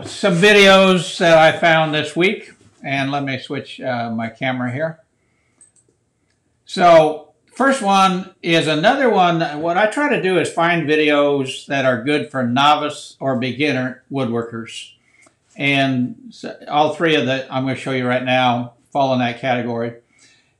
Some videos that I found this week, and let me switch my camera here. So first one is another one. What I try to do is find videos that are good for novice or beginner woodworkers, and so all three of that I'm going to show you right now fall in that category.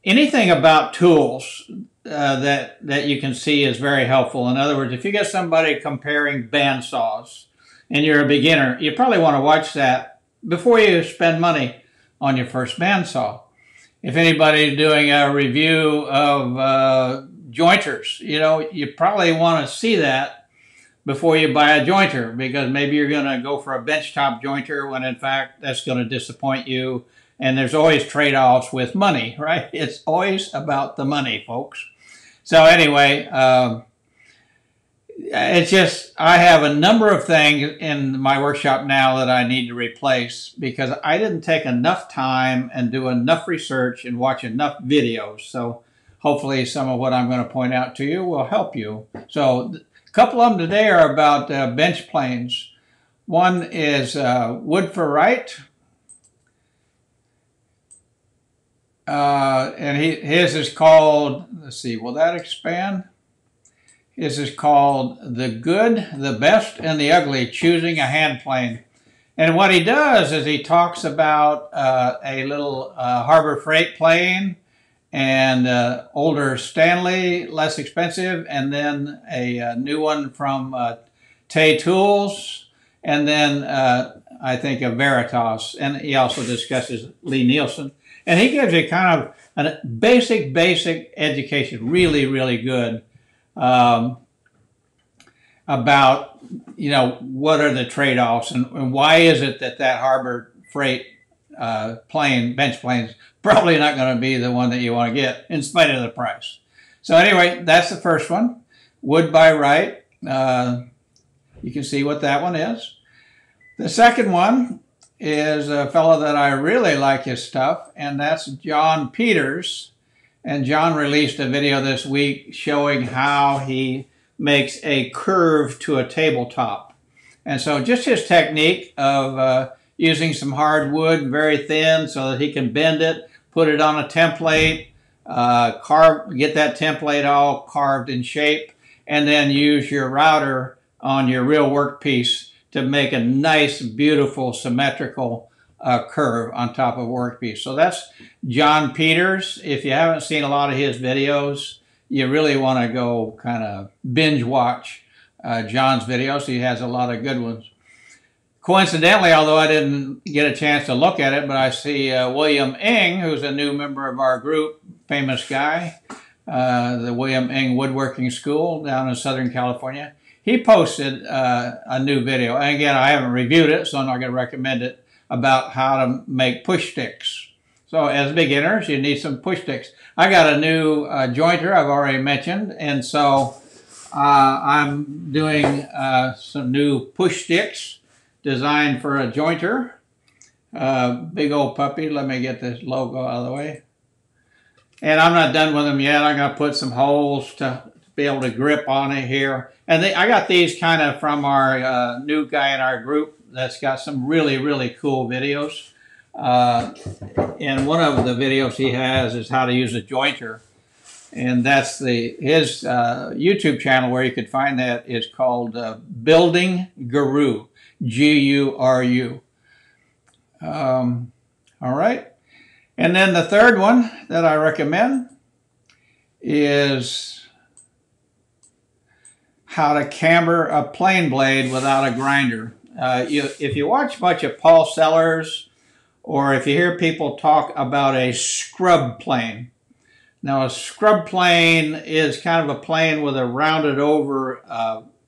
Anything about tools that you can see is very helpful. In other words, if you get somebody comparing bandsaws and you're a beginner, you probably want to watch that before you spend money on your first bandsaw. If anybody's doing a review of jointers, you probably want to see that before you buy a jointer, because maybe you're going to go for a benchtop jointer when in fact that's going to disappoint you. And there's always trade-offs with money, right? It's always about the money, folks. So anyway, it's just, I have a number of things in my workshop now that I need to replace because I didn't take enough time and do enough research and watch enough videos. So hopefully some of what I'm going to point out to you will help you. So a couple of them today are about bench planes. One is wood for Wright. And his is called, let's see, will that expand? His is called The Good, the Best, and the Ugly, Choosing a Hand Plane. And what he does is he talks about a little Harbor Freight plane and older Stanley, less expensive, and then a new one from Tay Tools, and then I think a Veritas. And he also discusses Lee Nielsen. And he gives you kind of a basic education, really good, about, what are the trade-offs and why is it that Harbor Freight bench plane is probably not going to be the one that you want to get in spite of the price. So anyway, that's the first one, Wood by Wright. You can see what that one is. The second one is a fellow that I really like his stuff, and that's Jon Peters. And Jon released a video this week showing how he makes a curve to a tabletop. And so just his technique of using some hardwood, very thin, so that he can bend it, put it on a template, get that template all carved in shape, and then use your router on your real workpiece to make a nice, beautiful, symmetrical curve on top of a workpiece. So that's Jon Peters. If you haven't seen a lot of his videos, you really want to go kind of binge watch Jon's videos. He has a lot of good ones. Coincidentally, although I didn't get a chance to look at it, but I see William Ng, who's a new member of our group, famous guy, the William Ng Woodworking School down in Southern California. He posted a new video, and again, I haven't reviewed it, so I'm not going to recommend it, about how to make push sticks. So as beginners, you need some push sticks. I got a new jointer I've already mentioned, and so I'm doing some new push sticks designed for a jointer. Big old puppy. Let me get this logo out of the way. And I'm not done with them yet. I'm going to put some holes to be able to grip on it here. And I got these kind of from our new guy in our group that's got some really cool videos. And one of the videos he has is how to use a jointer. And that's his YouTube channel where you could find that is called Building Guru, G-U-R-U. All right. And then the third one that I recommend is how to camber a plane blade without a grinder. If you watch a bunch of Paul Sellers, or if you hear people talk about a scrub plane. Now a scrub plane is kind of a plane with a rounded over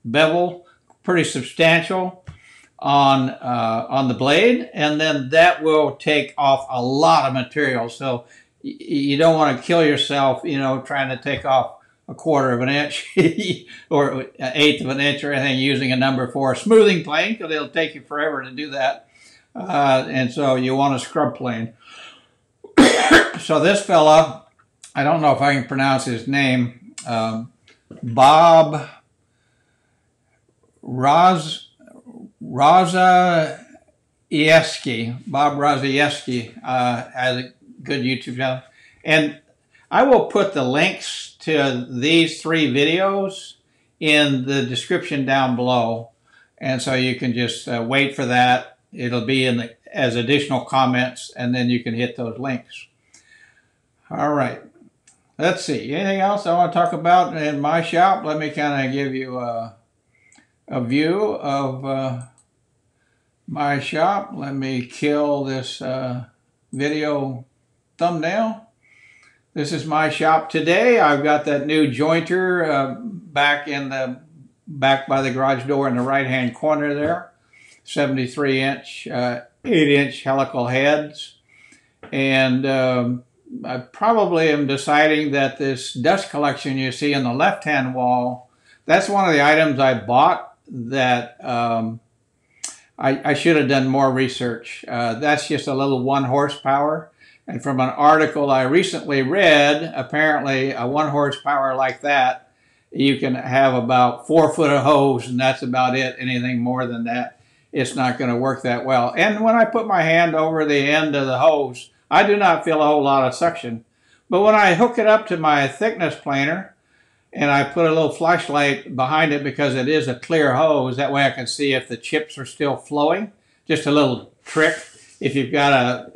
bevel, pretty substantial on the blade, and then that will take off a lot of material. So you don't want to kill yourself, trying to take off a quarter of an inch or an eighth of an inch or anything using a number 4 smoothing plane, because it'll take you forever to do that. And so you want a scrub plane. So this fella, I don't know if I can pronounce his name, Bob Rozaieski, Bob Rozaieski, has a good YouTube channel. And I will put the links to these 3 videos in the description down below. And so you can just wait for that. It'll be in the, as additional comments, and then you can hit those links. All right. Let's see. Anything else I want to talk about in my shop? Let me kind of give you a view of my shop. Let me kill this video thumbnail. This is my shop today. I've got that new jointer back by the garage door in the right-hand corner there. 73-inch, 8-inch helical heads. And I probably am deciding that this dust collection you see in the left-hand wall, that's one of the items I bought that I should have done more research. That's just a little 1 horsepower. And from an article I recently read, apparently a 1 horsepower like that, you can have about 4 foot of hose, and that's about it. Anything more than that, it's not going to work that well. And when I put my hand over the end of the hose, I do not feel a whole lot of suction. But when I hook it up to my thickness planer, and I put a little flashlight behind it because it is a clear hose, that way I can see if the chips are still flowing. Just a little trick. If you've got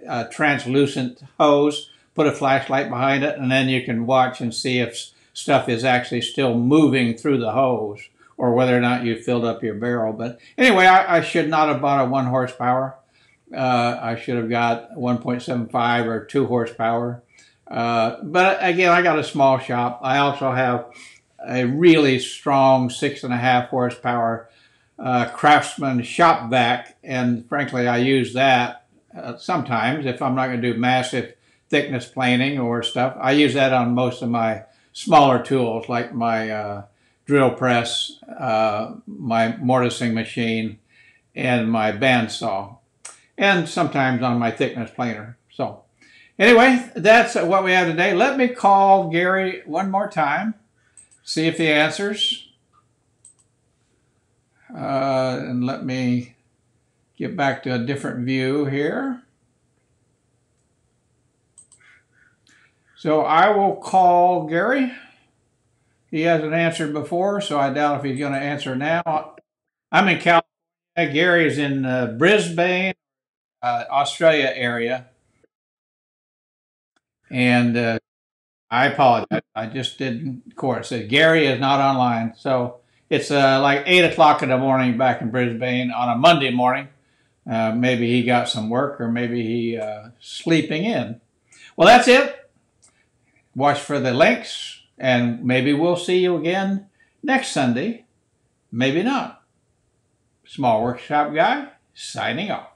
a translucent hose, put a flashlight behind it, and then you can watch and see if stuff is actually still moving through the hose or whether or not you filled up your barrel. But anyway, I should not have bought a 1 horsepower. I should have got 1.75 or 2 horsepower. But again, I got a small shop. I also have a really strong 6.5 horsepower Craftsman shop vac, and frankly, I use that sometimes if I'm not going to do massive thickness planing or stuff. I use that on most of my smaller tools, like my drill press, my mortising machine, and my bandsaw, and sometimes on my thickness planer. So anyway, that's what we have today. Let me call Gary one more time, see if he answers. And let me get back to a different view here. So I will call Gary. He hasn't answered before, so I doubt if he's going to answer now. I'm in California. Gary is in Brisbane, Australia area. And I apologize. I just didn't, of course. Gary is not online. So it's like 8 o'clock in the morning back in Brisbane on a Monday morning. Maybe he got some work, or maybe he sleeping in. Well, that's it. Watch for the links, and maybe we'll see you again next Sunday. Maybe not. Small Workshop Guy, signing off.